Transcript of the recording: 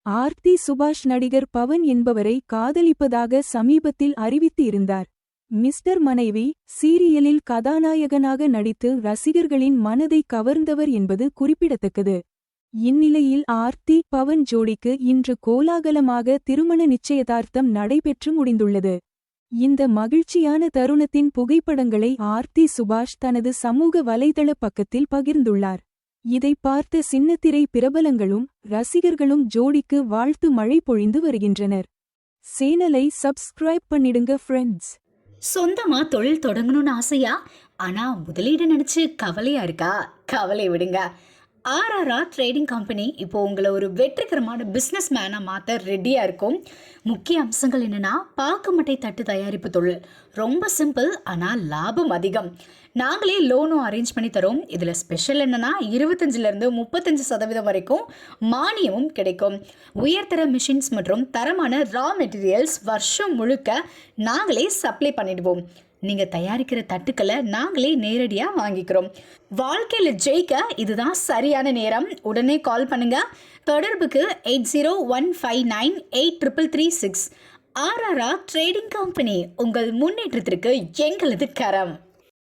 ஆர்த்தி சுபாஷ் நடிகர் பவன் என்பவரை காதலிப்பதாக சமீபத்தில் அறிவித்து இருந்தார். மிஸ்டர் மனைவி சீரியலில் கதாநாயகனாக நடித்து ரசிகர்களின் மனதை கவர்ந்தவர் என்பது குறிப்பிடத்தக்கது. இந்நிலையில் ஆர்த்தி பவன் ஜோடிக்கு இன்று கோலாகலமாக திருமண நிச்சயதார்த்தம் நடைபெற்று முடிந்துள்ளது. இந்த மகிழ்ச்சியான தருணத்தின் புகைப்படங்களை ஆர்த்தி சுபாஷ் தனது சமூக வலைதள பக்கத்தில் பகிர்ந்துள்ளார். இதை பார்த்த சின்னத்திரை பிரபலங்களும் ரசிகர்களும் ஜோடிக்கு வாழ்த்து மழை பொழிந்து வருகின்றனர். சேனலை சப்ஸ்கிரைப் பண்ணிடுங்க ஃப்ரெண்ட்ஸ். சொந்தமா தொழில் தொடங்கணும்னு ஆசையா? ஆனா முதலீடு நினைச்சு கவலையா இருக்கா? கவலை விடுங்க. ஆர்ஆர்ஆர் ட்ரேடிங் கம்பெனி இப்போ உங்களை ஒரு வெற்றிகரமான பிஸ்னஸ் மேனாக மாற்ற ரெடியாக இருக்கும். முக்கிய அம்சங்கள் என்னென்னா, பாக்குமட்டை தட்டு தயாரிப்பு தொழில் ரொம்ப சிம்பிள், ஆனால் லாபம் அதிகம். நாங்களே லோனும் அரேஞ்ச் பண்ணி தரோம். இதில் ஸ்பெஷல் என்னென்னா 25% 35% வரைக்கும் மானியமும் கிடைக்கும். உயர்தர மிஷின்ஸ் மற்றும் தரமான ரா மெட்டீரியல்ஸ் வருஷம் முழுக்க நாங்களே சப்ளை பண்ணிடுவோம். நீங்கள் தயாரிக்கிற தட்டுக்களை நாங்களே நேரடியாக வாங்கிக்கிறோம். வாழ்க்கையில் ஜெயிக்க இதுதான் சரியான நேரம். உடனே கால் பண்ணுங்க. தொடர்புக்கு 8015983336. ஆர்ஆர்ஆர் ட்ரேடிங் கம்பெனி, உங்கள் முன்னேற்றத்திற்கு எங்களது கரம்.